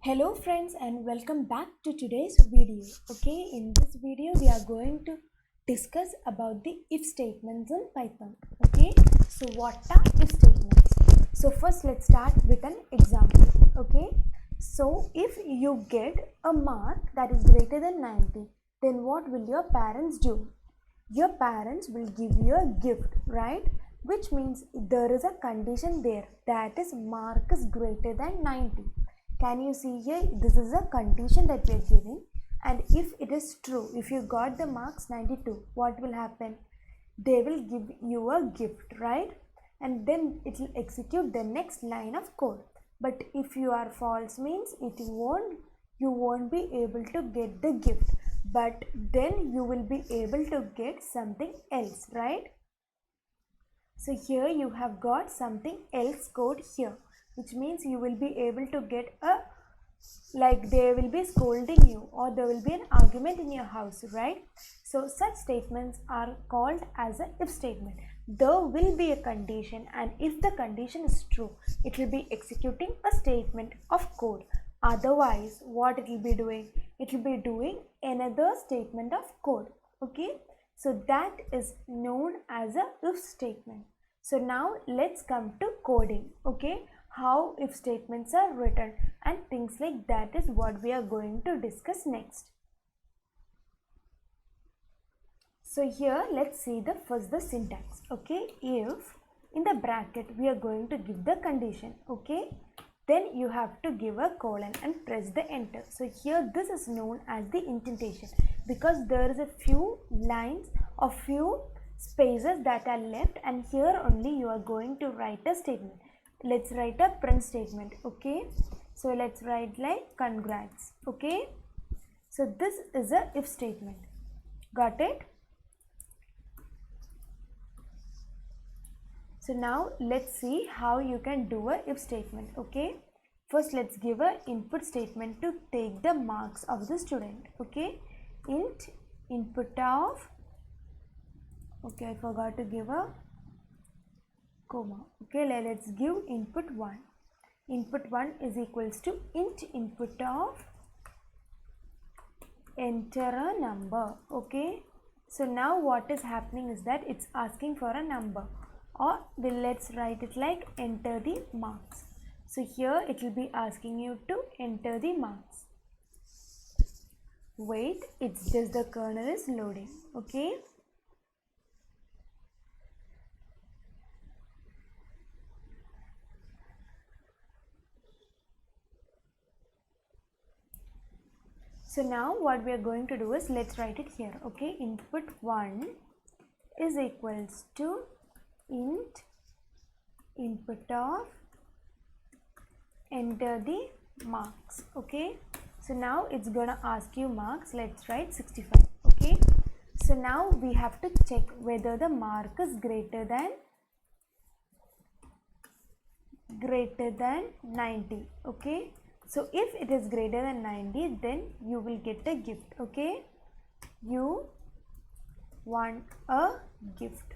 Hello friends and welcome back to today's video. Okay, in this video we are going to discuss about the if statements in Python. Okay, so what are if statements? So first let's start with an example. Okay, so if you get a mark that is greater than 90, then what will your parents do? Your parents will give you a gift, right? Which means there is a condition there, that is mark is greater than 90. Can you see here, this is a condition that we are giving, and if it is true, if you got the marks 92, what will happen? They will give you a gift, right? And then it will execute the next line of code. But if you are false, means you won't be able to get the gift, but then you will be able to get something else, right? So here you have got something else code here, which means you will be able to get a, like they will be scolding you or there will be an argument in your house, right? So such statements are called as a if statement. There will be a condition, and if the condition is true, it will be executing a statement of code. Otherwise, what it will be doing? It will be doing another statement of code. Okay, so that is known as a if statement. So now let's come to coding. Okay, how if statements are written and things like that is what we are going to discuss next. So here let's see the syntax. Okay, if in the bracket we are going to give the condition. Okay, then you have to give a colon and press the enter. So here this is known as the indentation, because there is a few lines or few spaces that are left, and here only you are going to write a statement. Let's write a print statement. Okay, so let's write like congrats. Okay, so this is a if statement. Got it? So now let's see how you can do a if statement. Okay, first let's give a input statement to take the marks of the student. Okay, int input of, okay, I forgot to give a comma. Okay, let's give input 1. Input 1 is equals to int input of enter a number. Okay, so now what is happening is that it's asking for a number, or let's write it like enter the marks. So here it will be asking you to enter the marks. Wait, it's just the kernel is loading. Okay, so now what we are going to do is let's write it here. Okay, input 1 is equals to int input of enter the marks. Okay, so now it's gonna ask you marks. Let's write 65. Okay, so now we have to check whether the mark is greater than 90. Okay, so if it is greater than 90, then you will get a gift. Okay, you want a gift.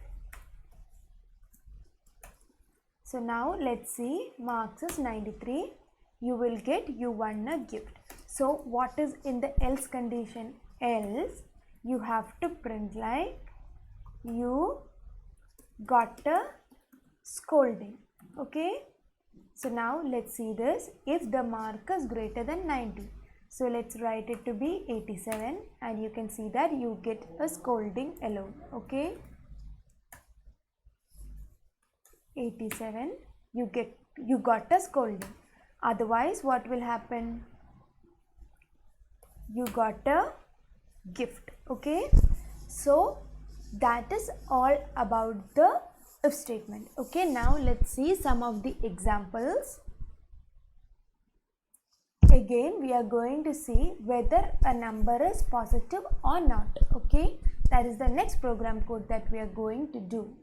So now let's see, marks is 93, you will get, you won a gift. So what is in the else condition? Else you have to print like you got a scolding. Okay, so now let's see this, if the mark is greater than 90. So let's write it to be 87, and you can see that you get a scolding alone. Okay, 87, you got a scolding. Otherwise what will happen? You got a gift. Okay, so that is all about the if statement. Okay, now let's see some of the examples. Again we are going to see whether a number is positive or not. Okay, that is the next program code that we are going to do.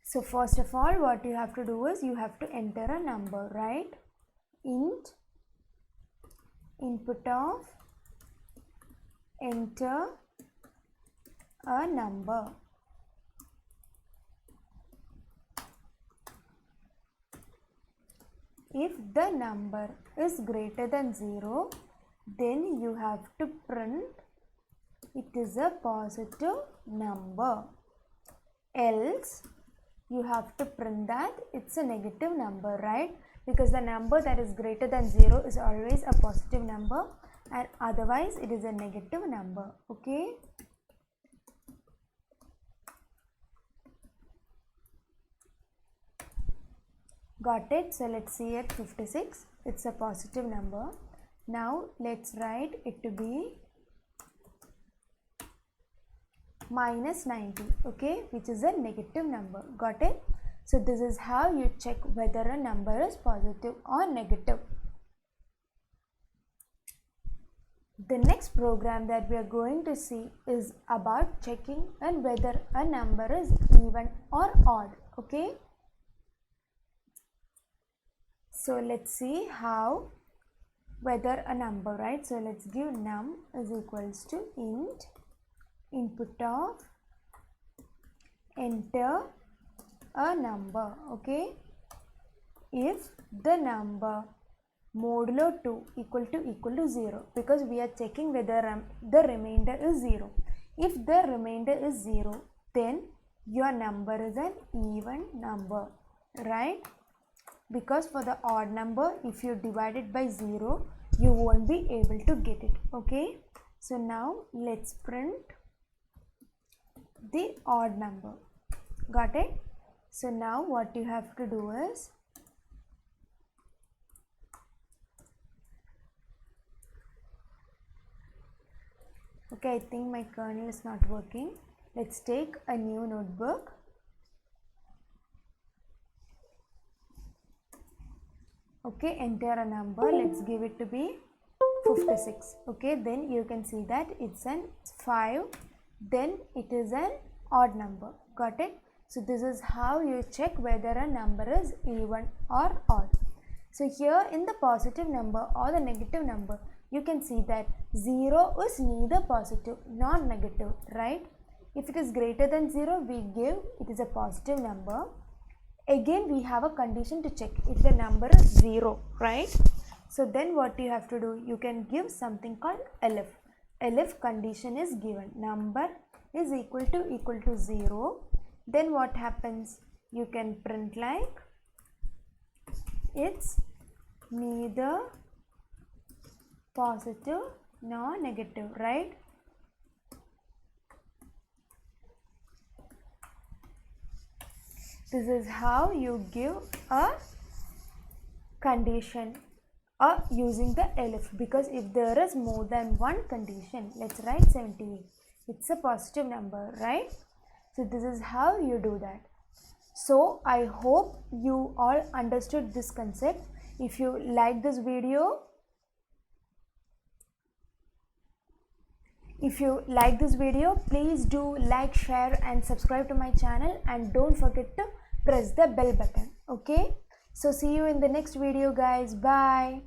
So first of all, what you have to do is you have to enter a number, right? Int input of enter a number. if the number is greater than 0, then you have to print it is a positive number. Else, you have to print that it's a negative number, right? Because the number that is greater than 0 is always a positive number, and otherwise it is a negative number. Okay. Got it? So let's see at 56. It's a positive number. Now let's write it to be minus 90, okay, which is a negative number. Got it? So this is how you check whether a number is positive or negative. The next program that we are going to see is about checking and whether a number is even or odd. Okay. So let's see how whether a number, right? So let's give num is equals to int input of enter a number. Okay. If the number modulo 2 equal to 0, because we are checking whether the remainder is 0. If the remainder is 0, then your number is an even number, right? Because for the odd number, if you divide it by 0, you won't be able to get it. Okay. So now let's print the odd number. Got it? So now what you have to do is okay, I think my kernel is not working. Let's take a new notebook. Okay, enter a number. Let's give it to be 56. Okay, then you can see that it's an 5. Then it is an odd number. Got it? So this is how you check whether a number is even or odd. So here in the positive number or the negative number, you can see that 0 is neither positive nor negative, right? If it is greater than 0, we give it is a positive number. Again, we have a condition to check if the number is 0, right? So then what you have to do, you can give something called elif. Elif condition is given, number is equal to 0. Then what happens? You can print like it's neither positive nor negative, right? This is how you give a condition using the elif, because if there is more than one condition, let's write 78, it's a positive number, right? So this is how you do that. So I hope you all understood this concept. If you like this video, please do like, share and subscribe to my channel, and don't forget to press the bell button. Okay, so see you in the next video guys. Bye.